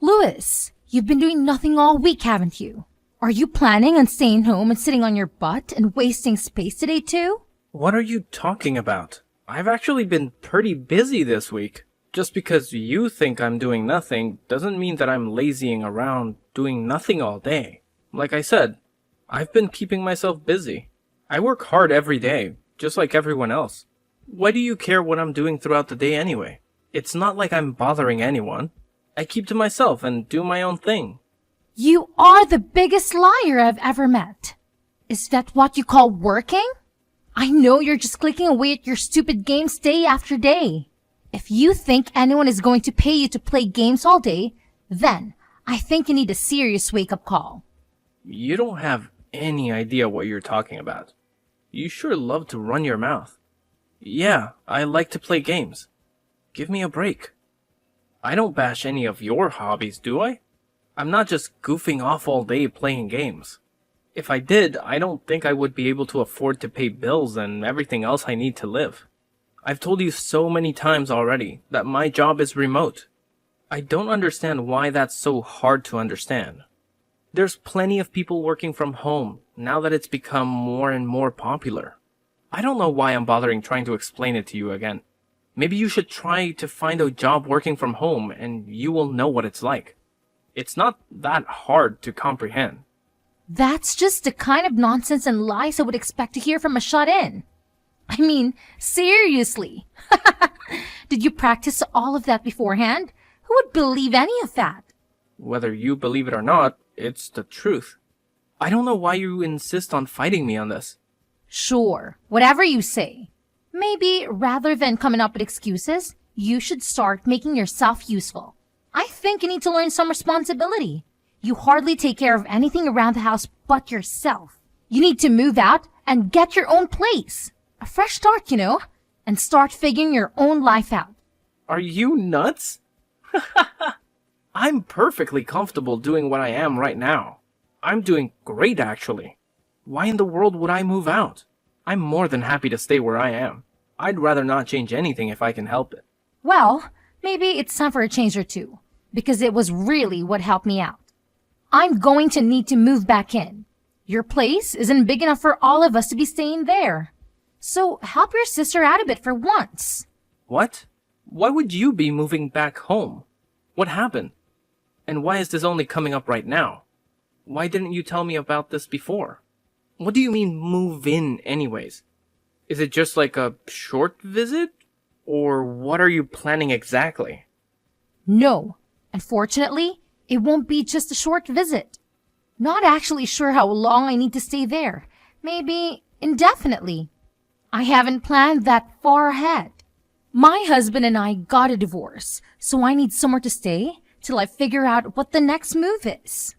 Louis, you've been doing nothing all week, haven't you? Are you planning on staying home and sitting on your butt and wasting space today too? What are you talking about? I've actually been pretty busy this week. Just because you think I'm doing nothing doesn't mean that I'm lazying around doing nothing all day. Like I said, I've been keeping myself busy. I work hard every day, just like everyone else. Why do you care what I'm doing throughout the day anyway? It's not like I'm bothering anyone. I keep to myself and do my own thing. You are the biggest liar I've ever met. Is that what you call working? I know you're just clicking away at your stupid games day after day. If you think anyone is going to pay you to play games all day, then I think you need a serious wake-up call. You don't have any idea what you're talking about. You sure love to run your mouth. Yeah, I like to play games. Give me a break. I don't bash any of your hobbies, do I? I'm not just goofing off all day playing games. If I did, I don't think I would be able to afford to pay bills and everything else I need to live. I've told you so many times already that my job is remote. I don't understand why that's so hard to understand. There's plenty of people working from home now that it's become more and more popular. I don't know why I'm bothering trying to explain it to you again. Maybe you should try to find a job working from home and you will know what it's like. It's not that hard to comprehend. That's just the kind of nonsense and lies I would expect to hear from a shut-in. I mean, seriously. Did you practice all of that beforehand? Who would believe any of that? Whether you believe it or not, it's the truth. I don't know why you insist on fighting me on this. Sure, whatever you say. Maybe rather than coming up with excuses, you should start making yourself useful. I think you need to learn some responsibility. You hardly take care of anything around the house but yourself. You need to move out and get your own place. A fresh start, you know, and start figuring your own life out. Are you nuts? I'm perfectly comfortable doing what I am right now. I'm doing great, actually. Why in the world would I move out? I'm more than happy to stay where I am. I'd rather not change anything if I can help it. Well, maybe it's time for a change or two, because it was really what helped me out. I'm going to need to move back in. Your place isn't big enough for all of us to be staying there. So help your sister out a bit for once. What? Why would you be moving back home? What happened? And why is this only coming up right now? Why didn't you tell me about this before? What do you mean move in anyways? Is it just like a short visit? Or what are you planning exactly? No. Unfortunately, it won't be just a short visit. Not actually sure how long I need to stay there. Maybe indefinitely. I haven't planned that far ahead. My husband and I got a divorce, so I need somewhere to stay till I figure out what the next move is.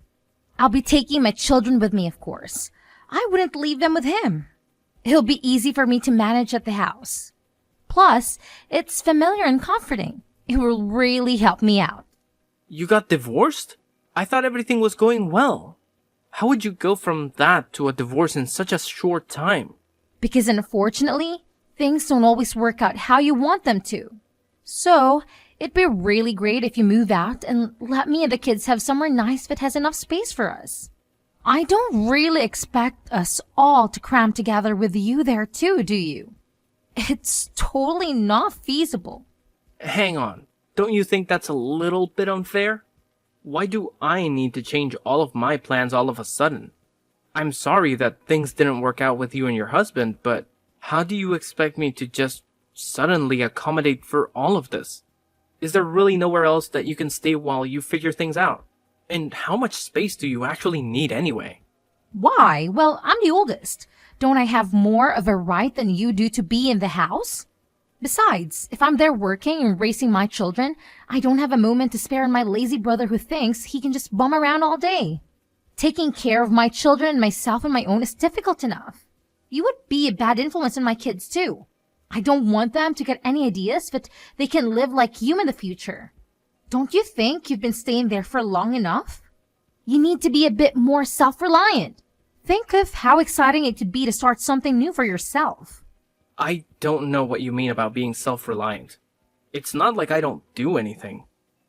I'll be taking my children with me, of course. I wouldn't leave them with him. It'll be easy for me to manage at the house. Plus, it's familiar and comforting. It will really help me out. You got divorced? I thought everything was going well. How would you go from that to a divorce in such a short time? Because unfortunately, things don't always work out how you want them to. So, it'd be really great if you move out and let me and the kids have somewhere nice that has enough space for us. I don't really expect us all to cram together with you there too, do you? It's totally not feasible. Hang on. Don't you think that's a little bit unfair? Why do I need to change all of my plans all of a sudden? I'm sorry that things didn't work out with you and your husband, but how do you expect me to just suddenly accommodate for all of this? Is there really nowhere else that you can stay while you figure things out? And how much space do you actually need anyway? Why? Well, I'm the oldest. Don't I have more of a right than you do to be in the house? Besides, if I'm there working and raising my children, I don't have a moment to spare on my lazy brother who thinks he can just bum around all day. Taking care of my children and myself on my own is difficult enough. You would be a bad influence on my kids too. I don't want them to get any ideas that they can live like you in the future. Don't you think you've been staying there for long enough? You need to be a bit more self-reliant. Think of how exciting it could be to start something new for yourself. I don't know what you mean about being self-reliant. It's not like I don't do anything.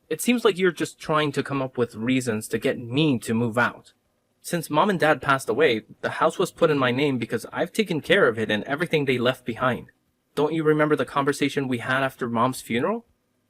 It seems like you're just trying to come up with reasons to get me to move out. Since Mom and Dad passed away, the house was put in my name because I've taken care of it and everything they left behind. Don't you remember the conversation we had after Mom's funeral?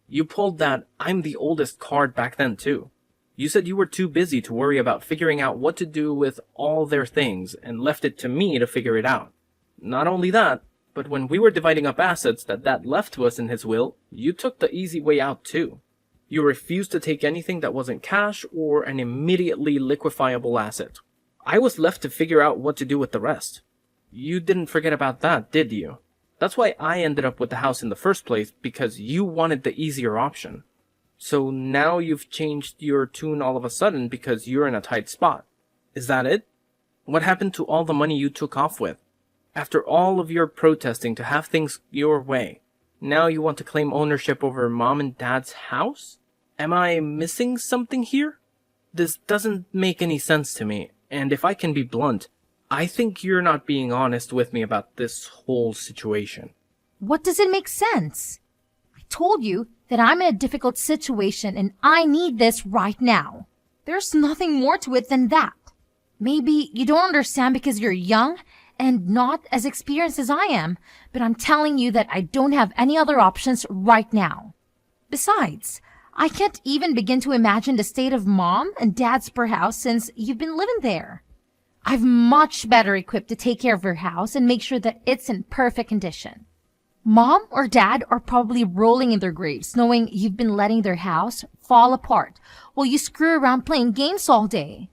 You pulled that "I'm the oldest" card back then too. You said you were too busy to worry about figuring out what to do with all their things and left it to me to figure it out. Not only that, but when we were dividing up assets that Dad left to us in his will, you took the easy way out too. You refused to take anything that wasn't cash or an immediately liquefiable asset. I was left to figure out what to do with the rest. You didn't forget about that, did you? That's why I ended up with the house in the first place, because you wanted the easier option. So now you've changed your tune all of a sudden because you're in a tight spot. Is that it? What happened to all the money you took off with? After all of your protesting to have things your way, now you want to claim ownership over Mom and Dad's house? Am I missing something here? This doesn't make any sense to me, and if I can be blunt, I think you're not being honest with me about this whole situation. What does it make sense? I told you that I'm in a difficult situation and I need this right now. There's nothing more to it than that. Maybe you don't understand because you're young and not as experienced as I am, but I'm telling you that I don't have any other options right now. Besides, I can't even begin to imagine the state of Mom and Dad's spare house since you've been living there. I'm much better equipped to take care of your house and make sure that it's in perfect condition. Mom or Dad are probably rolling in their graves knowing you've been letting their house fall apart while you screw around playing games all day.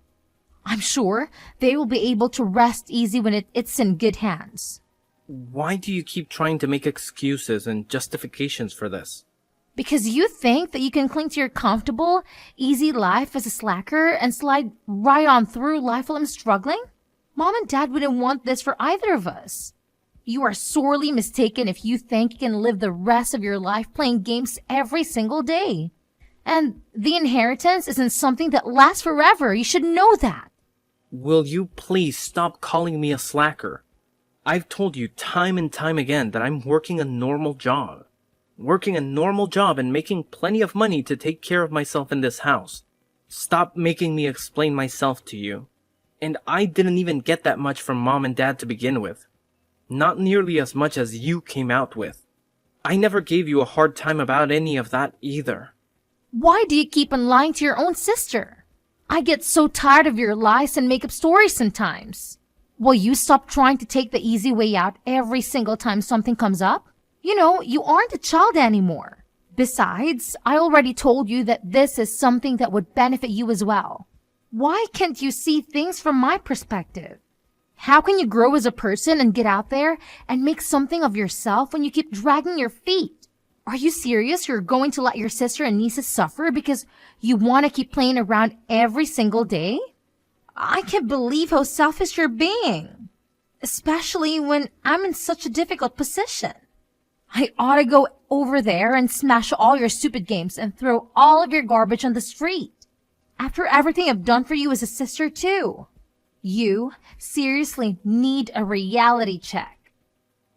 I'm sure they will be able to rest easy when it's in good hands. Why do you keep trying to make excuses and justifications for this? Because you think that you can cling to your comfortable, easy life as a slacker and slide right on through life while I'm struggling? Mom and Dad wouldn't want this for either of us. You are sorely mistaken if you think you can live the rest of your life playing games every single day. And the inheritance isn't something that lasts forever. You should know that. Will you please stop calling me a slacker? I've told you time and time again that I'm working a normal job. Working a normal job and making plenty of money to take care of myself in this house. Stop making me explain myself to you. And I didn't even get that much from Mom and Dad to begin with. Not nearly as much as you came out with. I never gave you a hard time about any of that either. Why do you keep on lying to your own sister? I get so tired of your lies and make-up stories sometimes. Will you stop trying to take the easy way out every single time something comes up? You know, you aren't a child anymore. Besides, I already told you that this is something that would benefit you as well. Why can't you see things from my perspective? How can you grow as a person and get out there and make something of yourself when you keep dragging your feet? Are you serious you're going to let your sister and nieces suffer because you want to keep playing around every single day? I can't believe how selfish you're being. Especially when I'm in such a difficult position. I ought to go over there and smash all your stupid games and throw all of your garbage on the street. After everything I've done for you as a sister too. You seriously need a reality check.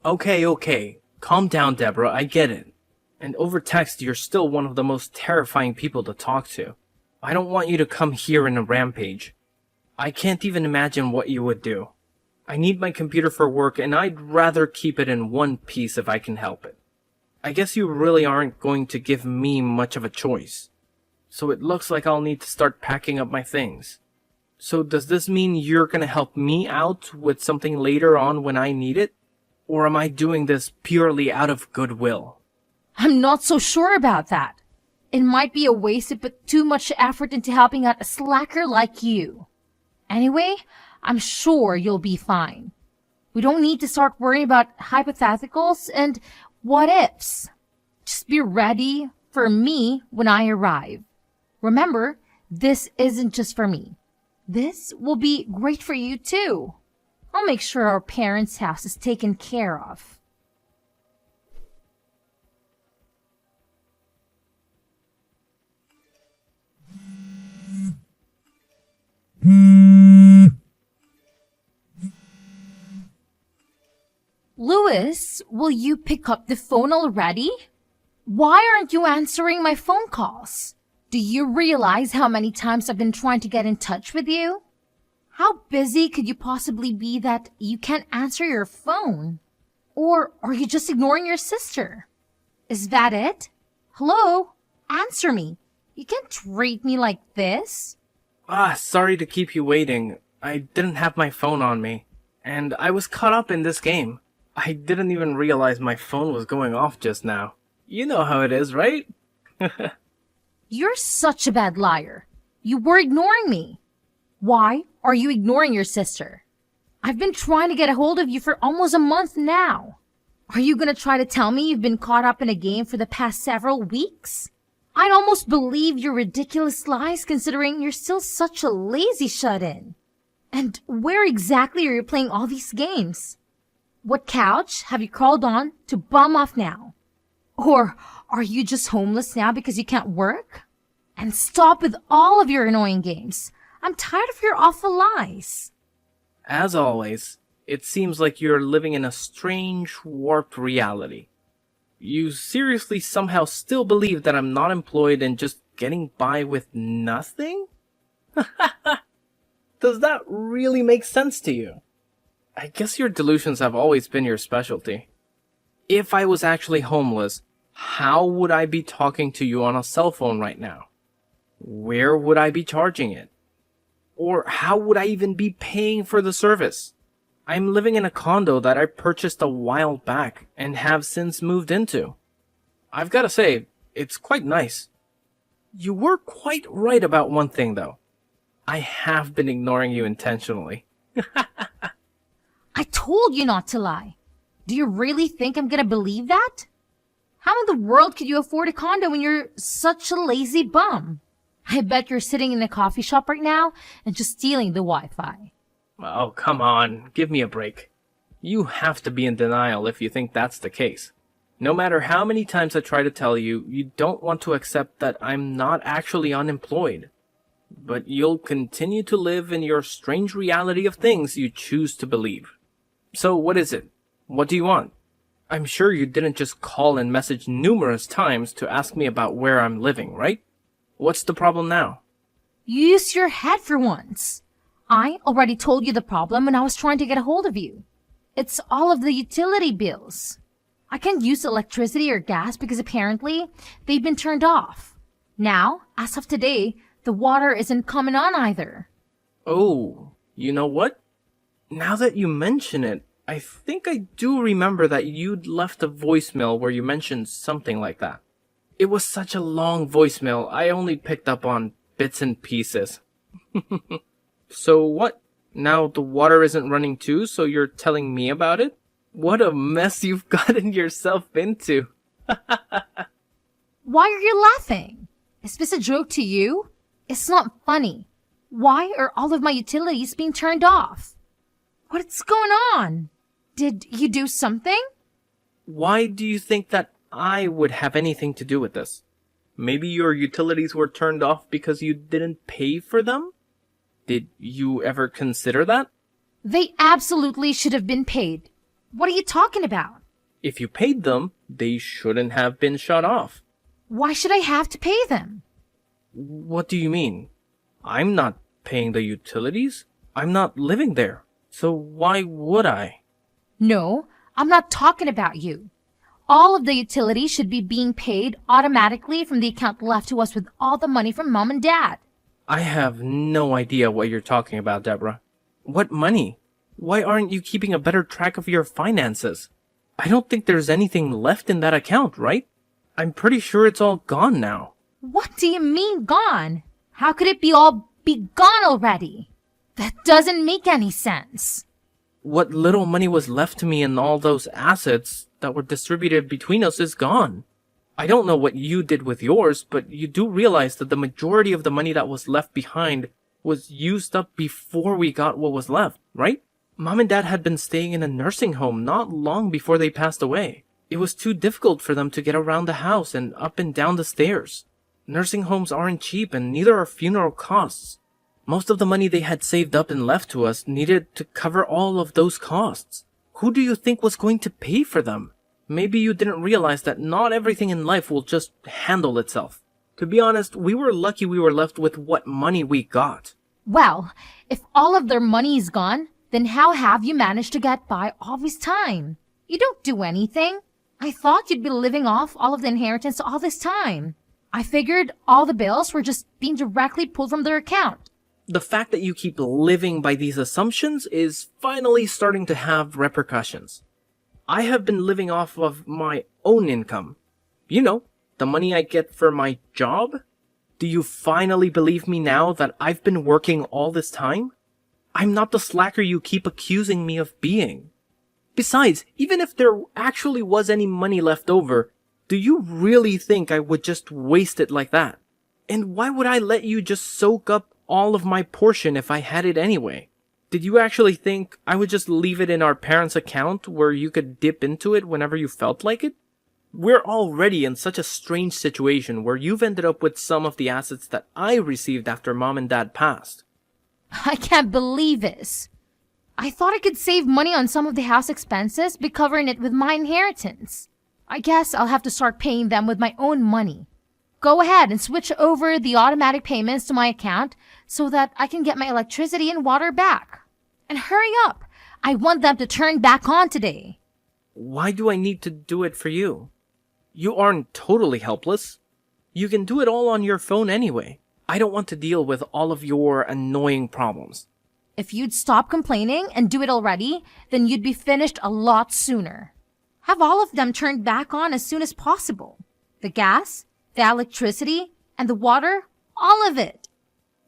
Okay. Calm down, Deborah. I get it. And over text, you're still one of the most terrifying people to talk to. I don't want you to come here in a rampage. I can't even imagine what you would do. I need my computer for work, and I'd rather keep it in one piece if I can help it. I guess you really aren't going to give me much of a choice. So it looks like I'll need to start packing up my things. So does this mean you're gonna help me out with something later on when I need it? Or am I doing this purely out of goodwill? I'm not so sure about that. It might be a waste to put too much effort into helping out a slacker like you. Anyway, I'm sure you'll be fine. We don't need to start worrying about hypotheticals and what ifs. Just be ready for me when I arrive. Remember, this isn't just for me. This will be great for you too. I'll make sure our parents' house is taken care of. Louis, will you pick up the phone already? Why aren't you answering my phone calls? Do you realize how many times I've been trying to get in touch with you? How busy could you possibly be that you can't answer your phone? Or are you just ignoring your sister? Is that it? Hello? Answer me. You can't treat me like this. Sorry to keep you waiting. I didn't have my phone on me, and I was caught up in this game. I didn't even realize my phone was going off just now. You know how it is, right? You're such a bad liar. You were ignoring me. Why are you ignoring your sister? I've been trying to get a hold of you for almost a month now. Are you gonna try to tell me you've been caught up in a game for the past several weeks? I'd almost believe your ridiculous lies considering you're still such a lazy shut-in. And where exactly are you playing all these games? What couch have you crawled on to bum off now? Or are you just homeless now because you can't work? And stop with all of your annoying games. I'm tired of your awful lies. As always, it seems like you're living in a strange, warped reality. You seriously somehow still believe that I'm not employed and just getting by with nothing? Does that really make sense to you? I guess your delusions have always been your specialty. If I was actually homeless, how would I be talking to you on a cell phone right now? Where would I be charging it? Or how would I even be paying for the service? I'm living in a condo that I purchased a while back and have since moved into. I've got to say, it's quite nice. You were quite right about one thing though. I have been ignoring you intentionally. I told you not to lie. Do you really think I'm gonna believe that? How in the world could you afford a condo when you're such a lazy bum? I bet you're sitting in a coffee shop right now and just stealing the Wi-Fi. Oh, come on, give me a break. You have to be in denial if you think that's the case. No matter how many times I try to tell you, you don't want to accept that I'm not actually unemployed. But you'll continue to live in your strange reality of things you choose to believe. So what is it? What do you want? I'm sure you didn't just call and message numerous times to ask me about where I'm living, right? What's the problem now? Use your head for once. I already told you the problem when I was trying to get a hold of you. It's all of the utility bills. I can't use electricity or gas because apparently they've been turned off. Now, as of today, the water isn't coming on either. Oh, you know what? Now that you mention it, I think I do remember that you'd left a voicemail where you mentioned something like that. It was such a long voicemail, I only picked up on bits and pieces. So what? Now the water isn't running too, so you're telling me about it? What a mess you've gotten yourself into. Why are you laughing? Is this a joke to you? It's not funny. Why are all of my utilities being turned off? What's going on? Did you do something? Why do you think that I would have anything to do with this? Maybe your utilities were turned off because you didn't pay for them? Did you ever consider that? They absolutely should have been paid. What are you talking about? If you paid them, they shouldn't have been shut off. Why should I have to pay them? What do you mean? I'm not paying the utilities. I'm not living there. So why would I? No, I'm not talking about you. All of the utilities should be being paid automatically from the account left to us with all the money from Mom and Dad. I have no idea what you're talking about, Deborah. What money? Why aren't you keeping a better track of your finances? I don't think there's anything left in that account, right? I'm pretty sure it's all gone now. What do you mean gone? How could it be gone already? That doesn't make any sense. What little money was left to me in all those assets that were distributed between us is gone. I don't know what you did with yours, but you do realize that the majority of the money that was left behind was used up before we got what was left, right? Mom and Dad had been staying in a nursing home not long before they passed away. It was too difficult for them to get around the house and up and down the stairs. Nursing homes aren't cheap and neither are funeral costs. Most of the money they had saved up and left to us needed to cover all of those costs. Who do you think was going to pay for them? Maybe you didn't realize that not everything in life will just handle itself. To be honest, we were lucky we were left with what money we got. Well, if all of their money is gone, then how have you managed to get by all this time? You don't do anything. I thought you'd be living off all of the inheritance all this time. I figured all the bills were just being directly pulled from their account. The fact that you keep living by these assumptions is finally starting to have repercussions. I have been living off of my own income. You know, the money I get for my job? Do you finally believe me now that I've been working all this time? I'm not the slacker you keep accusing me of being. Besides, even if there actually was any money left over, do you really think I would just waste it like that? And why would I let you just soak up all of my portion if I had it anyway? Did you actually think I would just leave it in our parents' account where you could dip into it whenever you felt like it? We're already in such a strange situation where you've ended up with some of the assets that I received after Mom and Dad passed. I can't believe this. I thought I could save money on some of the house expenses by covering it with my inheritance. I guess I'll have to start paying them with my own money. Go ahead and switch over the automatic payments to my account so that I can get my electricity and water back. And hurry up. I want them to turn back on today. Why do I need to do it for you? You aren't totally helpless. You can do it all on your phone anyway. I don't want to deal with all of your annoying problems. If you'd stop complaining and do it already, then you'd be finished a lot sooner. Have all of them turned back on as soon as possible. The gas, the electricity, and the water, all of it.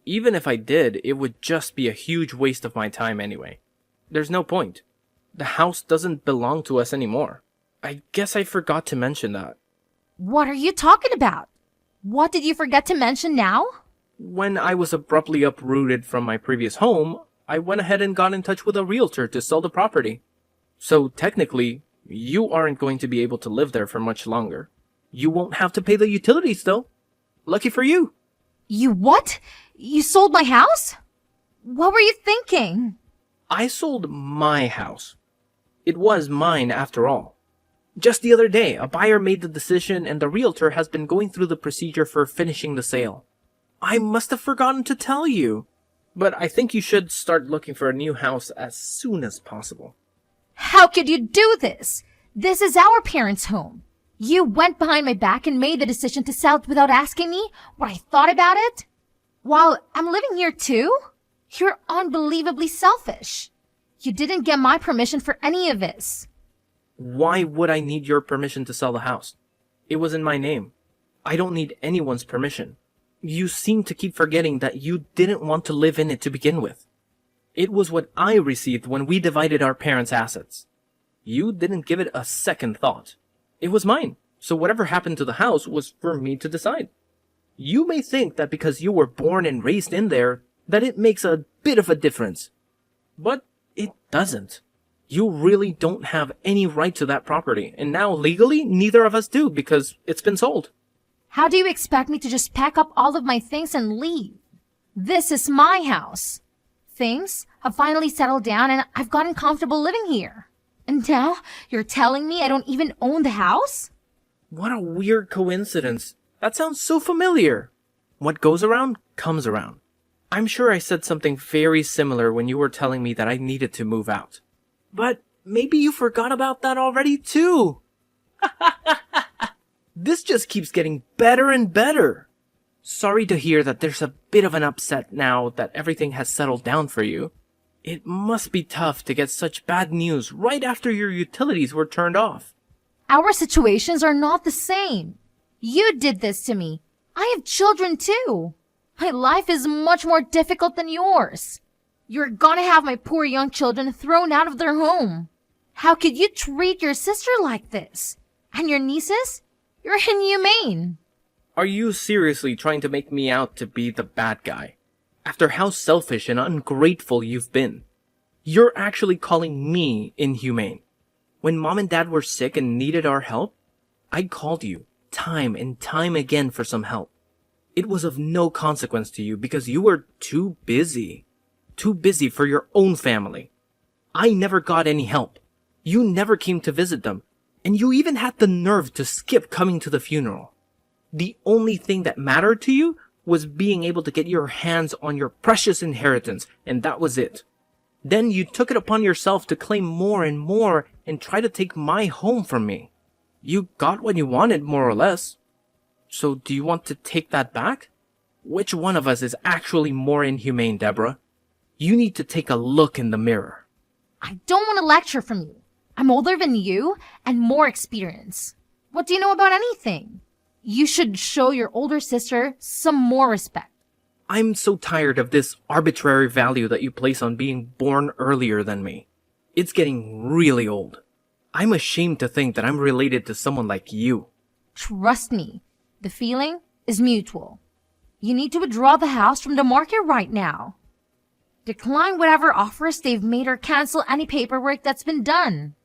Even if I did, it would just be a huge waste of my time anyway. There's no point. The house doesn't belong to us anymore. I guess I forgot to mention that. What are you talking about? What did you forget to mention now? When I was abruptly uprooted from my previous home, I went ahead and got in touch with a realtor to sell the property. So technically, you aren't going to be able to live there for much longer. You won't have to pay the utilities though. Lucky for you. You what? You sold my house? What were you thinking? I sold my house. It was mine after all. Just the other day, a buyer made the decision and the realtor has been going through the procedure for finishing the sale. I must have forgotten to tell you. But I think you should start looking for a new house as soon as possible. How could you do this? This is our parents' home. You went behind my back and made the decision to sell it without asking me what I thought about it? While I'm living here too? You're unbelievably selfish. You didn't get my permission for any of this. Why would I need your permission to sell the house? It was in my name. I don't need anyone's permission. You seem to keep forgetting that you didn't want to live in it to begin with. It was what I received when we divided our parents' assets. You didn't give it a second thought. It was mine, so whatever happened to the house was for me to decide. You may think that because you were born and raised in there, that it makes a bit of a difference. But it doesn't. You really don't have any right to that property, and now legally, neither of us do because it's been sold. How do you expect me to just pack up all of my things and leave? This is my house. Things have finally settled down and I've gotten comfortable living here. And now you're telling me I don't even own the house? What a weird coincidence. That sounds so familiar. What goes around comes around. I'm sure I said something very similar when you were telling me that I needed to move out. But maybe you forgot about that already too. This just keeps getting better and better. Sorry to hear that there's a bit of an upset now that everything has settled down for you. It must be tough to get such bad news right after your utilities were turned off. Our situations are not the same. You did this to me. I have children too. My life is much more difficult than yours. You're gonna have my poor young children thrown out of their home. How could you treat your sister like this? And your nieces? You're inhumane. Are you seriously trying to make me out to be the bad guy? After how selfish and ungrateful you've been. You're actually calling me inhumane. When Mom and Dad were sick and needed our help, I called you time and time again for some help. It was of no consequence to you because you were too busy. Too busy for your own family. I never got any help. You never came to visit them. And you even had the nerve to skip coming to the funeral. The only thing that mattered to you was being able to get your hands on your precious inheritance, and that was it. Then you took it upon yourself to claim more and more and try to take my home from me. You got what you wanted, more or less. So do you want to take that back? Which one of us is actually more inhumane, Deborah? You need to take a look in the mirror. I don't want a lecture from you. I'm older than you and more experience. What do you know about anything? You should show your older sister some more respect. I'm so tired of this arbitrary value that you place on being born earlier than me. It's getting really old. I'm ashamed to think that I'm related to someone like you. Trust me, the feeling is mutual. You need to withdraw the house from the market right now. Decline whatever offers they've made or cancel any paperwork that's been done.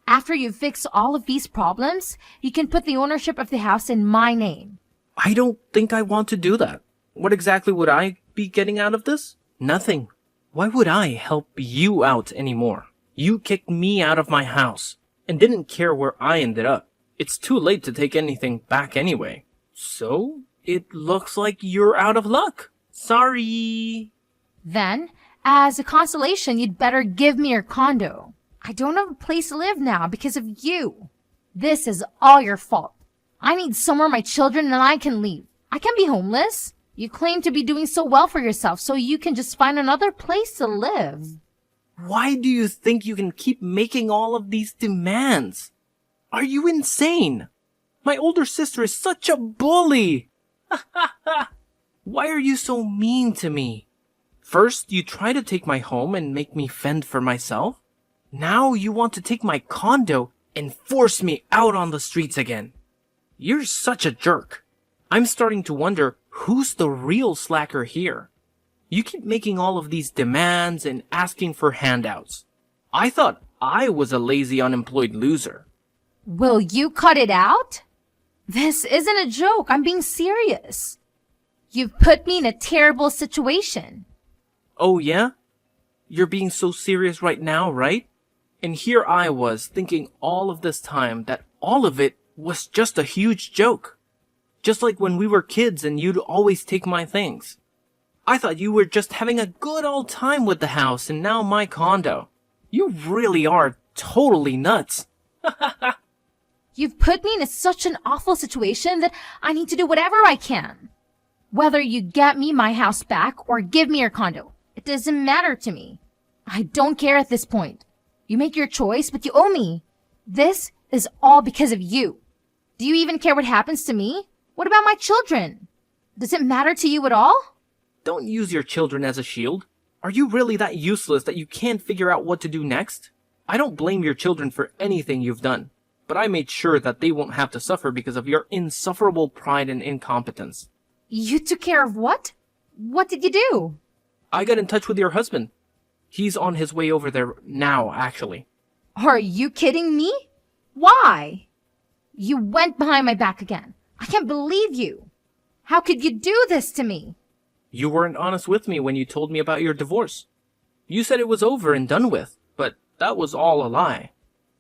After you fix all of these problems, you can put the ownership of the house in my name. I don't think I want to do that. What exactly would I be getting out of this? Nothing. Why would I help you out anymore? You kicked me out of my house and didn't care where I ended up. It's too late to take anything back anyway. So, it looks like you're out of luck. Sorry. Then, as a consolation, you'd better give me your condo. I don't have a place to live now because of you. This is all your fault. I need somewhere my children and I can leave. I can't be homeless. You claim to be doing so well for yourself, so you can just find another place to live. Why do you think you can keep making all of these demands? Are you insane? My older sister is such a bully. Why are you so mean to me? First, you try to take my home and make me fend for myself. Now you want to take my condo and force me out on the streets again. You're such a jerk. I'm starting to wonder who's the real slacker here. You keep making all of these demands and asking for handouts. I thought I was a lazy, unemployed loser. Will you cut it out? This isn't a joke. I'm being serious. You've put me in a terrible situation. Oh yeah? You're being so serious right now, right? And here I was thinking all of this time that all of it was just a huge joke. Just like when we were kids and you'd always take my things. I thought you were just having a good old time with the house and now my condo. You really are totally nuts. You've put me in such an awful situation that I need to do whatever I can. Whether you get me my house back or give me your condo, it doesn't matter to me. I don't care at this point. You make your choice, but you owe me. This is all because of you. Do you even care what happens to me? What about my children? Does it matter to you at all? Don't use your children as a shield. Are you really that useless that you can't figure out what to do next? I don't blame your children for anything you've done, but I made sure that they won't have to suffer because of your insufferable pride and incompetence. You took care of what? What did you do? I got in touch with your husband. He's on his way over there now, actually. Are you kidding me? Why? You went behind my back again. I can't believe you. How could you do this to me? You weren't honest with me when you told me about your divorce. You said it was over and done with, but that was all a lie.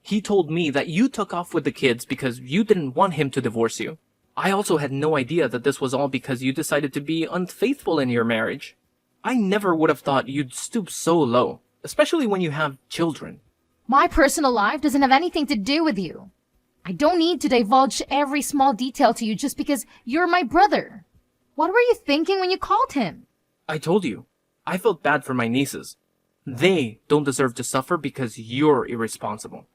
He told me that you took off with the kids because you didn't want him to divorce you. I also had no idea that this was all because you decided to be unfaithful in your marriage. I never would have thought you'd stoop so low, especially when you have children. My personal life doesn't have anything to do with you. I don't need to divulge every small detail to you just because you're my brother. What were you thinking when you called him? I told you. I felt bad for my nieces. They don't deserve to suffer because you're irresponsible.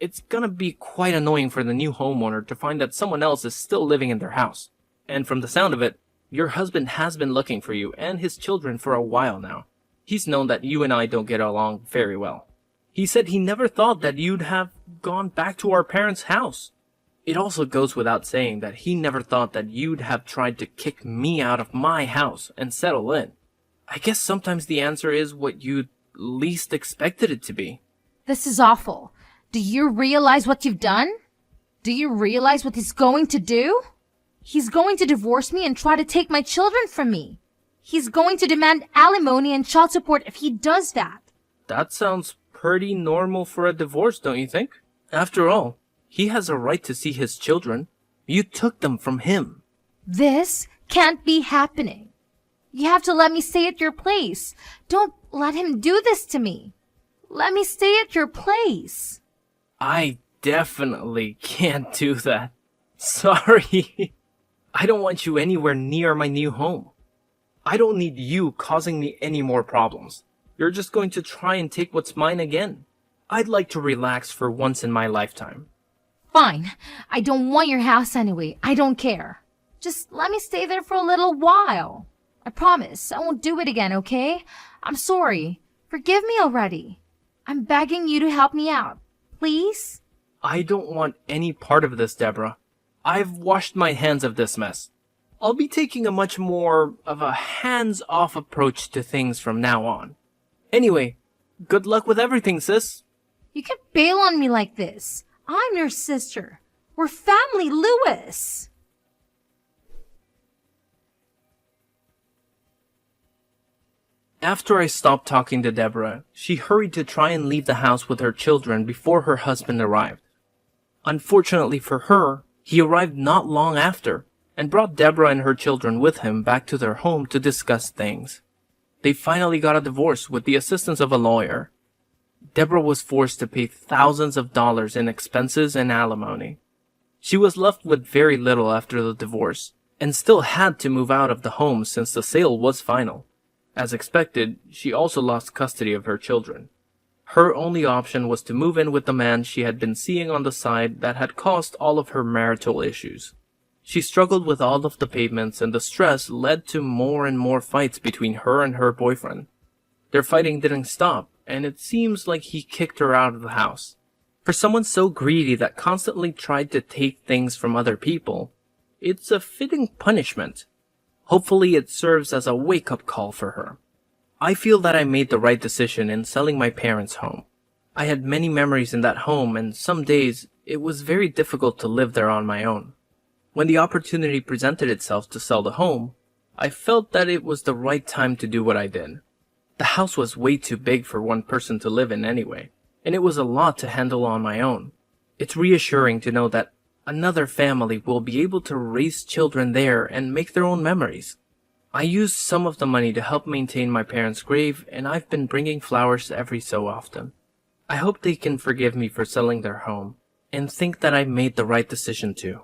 It's gonna be quite annoying for the new homeowner to find that someone else is still living in their house. And from the sound of it, your husband has been looking for you and his children for a while now. He's known that you and I don't get along very well. He said he never thought that you'd have gone back to our parents' house. It also goes without saying that he never thought that you'd have tried to kick me out of my house and settle in. I guess sometimes the answer is what you'd least expected it to be. This is awful. Do you realize what you've done? Do you realize what he's going to do? He's going to divorce me and try to take my children from me. He's going to demand alimony and child support if he does that. That sounds pretty normal for a divorce, don't you think? After all, he has a right to see his children. You took them from him. This can't be happening. You have to let me stay at your place. Don't let him do this to me. Let me stay at your place. I definitely can't do that. Sorry. I don't want you anywhere near my new home. I don't need you causing me any more problems. You're just going to try and take what's mine again. I'd like to relax for once in my lifetime. Fine. I don't want your house anyway. I don't care. Just let me stay there for a little while. I promise I won't do it again, okay? I'm sorry. Forgive me already. I'm begging you to help me out. Please? I don't want any part of this, Deborah. I've washed my hands of this mess. I'll be taking a much more of a hands-off approach to things from now on. Anyway, good luck with everything, sis. You can bail on me like this. I'm your sister. We're family, Louis. After I stopped talking to Deborah, she hurried to try and leave the house with her children before her husband arrived. Unfortunately for her, he arrived not long after and brought Deborah and her children with him back to their home to discuss things. They finally got a divorce with the assistance of a lawyer. Deborah was forced to pay thousands of dollars in expenses and alimony. She was left with very little after the divorce and still had to move out of the home since the sale was final. As expected, she also lost custody of her children. Her only option was to move in with the man she had been seeing on the side that had caused all of her marital issues. She struggled with all of the payments, and the stress led to more and more fights between her and her boyfriend. Their fighting didn't stop, and it seems like he kicked her out of the house. For someone so greedy that constantly tried to take things from other people, it's a fitting punishment. Hopefully it serves as a wake-up call for her. I feel that I made the right decision in selling my parents' home. I had many memories in that home, and some days it was very difficult to live there on my own. When the opportunity presented itself to sell the home, I felt that it was the right time to do what I did. The house was way too big for one person to live in anyway, and it was a lot to handle on my own. It's reassuring to know that another family will be able to raise children there and make their own memories. I used some of the money to help maintain my parents' grave, and I've been bringing flowers every so often. I hope they can forgive me for selling their home, and think that I made the right decision too.